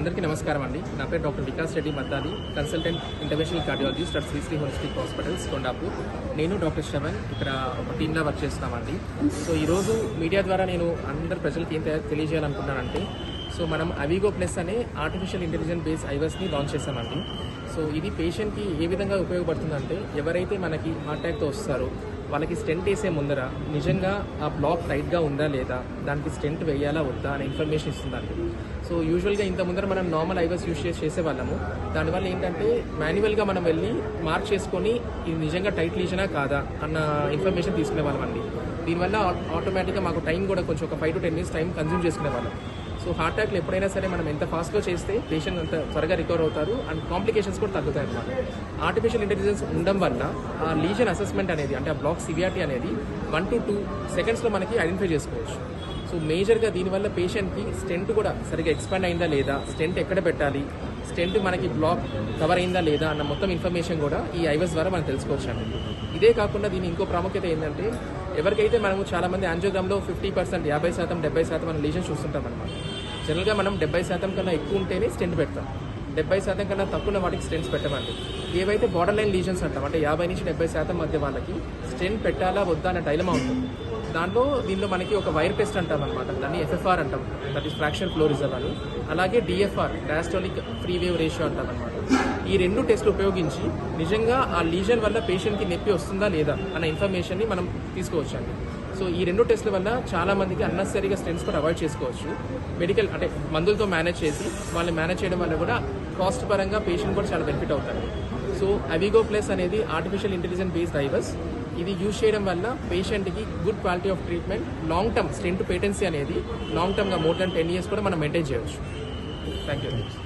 అందరికీ నమస్కారం అండి. నా పేరు doctor Vikas Reddy Maddali, consultant interventional cardiologist at Shri holistic hospitals Kondapur. నేను డాక్టర్ శ్రవణ్ ఇక్కడ ఒక టీమ్లా వర్క్ చేస్తున్నామండి. సో ఈరోజు మీడియా ద్వారా నేను అందరు ప్రజలకి ఏం తెలియజేయాలనుకుంటున్నానంటే, సో మనం అవిగో ప్లస్ అనే ఆర్టిఫిషియల్ ఇంటెలిజెన్స్ బేస్ ఐవర్స్ని లాంచ్ చేస్తామండి. సో ఇది పేషెంట్కి ఏ విధంగా ఉపయోగపడుతుందంటే, ఎవరైతే మనకి హార్ట్ అటాక్తో వస్తారో వాళ్ళకి స్టెంట్ వేసే ముందర నిజంగా ఆ బ్లాక్ టైట్గా ఉందా లేదా, దానికి స్టెంట్ వేయాలా వద్దా అనే ఇన్ఫర్మేషన్ ఇస్తుందండి. సో యూజువల్గా ఇంత ముందర మనం నార్మల్ ఐవర్స్ యూజ్ చేసేవాళ్ళము. దానివల్ల ఏంటంటే మాన్యువల్గా మనం వెళ్ళి మార్క్ చేసుకొని ఇది నిజంగా టైట్ లీజనా కాదా అన్న ఇన్ఫర్మేషన్ తీసుకునే వాళ్ళం అండి. దీనివల్ల ఆటోమేటిక్గా మాకు టైం కూడా కొంచెం ఒక 5 to 10 minutes టైం కన్జ్యూమ్ చేసుకునే వాళ్ళం. సో హార్ట్ అటాక్లు ఎప్పుడైనా సరే మనం ఎంత ఫాస్ట్గా చేస్తే పేషెంట్ అంత త్వరగా రికవర్ అవుతారు అండ్ కాంప్లికేషన్స్ కూడా తగ్గుతాయి అన్నమాట. ఆర్టిఫిషియల్ ఇంటెలిజెన్స్ ఉండడం వల్ల ఆ లీజన్ అసెస్మెంట్ అనేది, అంటే ఆ బ్లాక్ సివియారిటీ అనేది 1 to 2 seconds మనకి ఐడెంటిఫై చేసుకోవచ్చు. సో మేజర్గా దీనివల్ల పేషెంట్కి స్టెంట్ కూడా సరిగ్గా ఎక్స్పాండ్ అయిందా లేదా, స్టెంట్ ఎక్కడ పెట్టాలి, స్టెంట్ మనకి బ్లాక్ కవర్ అయిందా లేదా అన్న మొత్తం ఇన్ఫర్మేషన్ కూడా ఈ ఐవర్స్ ద్వారా మనం తెలుసుకోవచ్చు అండి. ఇదే కాకుండా దీని ఇంకో ప్రాముఖ్యత ఏంటంటే, ఎవరికైతే మనము చాలామంది యాంజియోగ్రామ్లో 50%, 50%, 70% మన లీజన్ చూస్తుంటాం అనమాట. జనరల్గా మనం 70% కన్నా ఎక్కువ ఉంటేనే స్టెంట్ పెడతాం, 70% కన్నా తక్కువ వాటికి స్టెంట్స్ పెట్టమండి. ఏవైతే బార్డర్ లైన్ లీజన్స్ అంటాం, అంటే 50 నుంచి 70% మధ్య వాళ్ళకి స్టెంట్ పెట్టాలా వద్దా అన్న డైలమా ఉంటుంది. దీనిలో మనకి ఒక వైర్ టెస్ట్ అంటాం అనమాట, దాన్ని FFR అంటాం, that is fraction flow reserve అని. అలాగే DFR, diastolic free wave ratio అంటాం అనమాట. ఈ 2 టెస్టులు ఉపయోగించి నిజంగా ఆ లీజన్ వల్ల పేషెంట్కి నొప్పి వస్తుందా లేదా అన్న ఇన్ఫర్మేషన్ని మనం తీసుకోవచ్చండి. సో ఈ 2 టెస్టుల వల్ల చాలా మందికి అన్నెసరీగా స్టెంట్స్ కూడా అవాయిడ్ చేసుకోవచ్చు. మెడికల్ అంటే మందులతో మేనేజ్ చేసి వాళ్ళని మేనేజ్ చేయడం వల్ల కూడా కాస్ట్ పరంగా పేషెంట్ కూడా చాలా బెనిఫిట్ అవుతారు. సో అవిగో ప్లస్ అనేది ఆర్టిఫిషియల్ ఇంటెలిజెన్స్ బేస్డ్ ఐవర్స్. ఇది యూజ్ చేయడం వల్ల పేషెంట్కి good quality of treatment, long term stent patency అనేది లాంగ్ టర్మ్గా మోర్ దాన్ 10 years కూడా మనం మెయింటైన్ చేయవచ్చు. Thank you.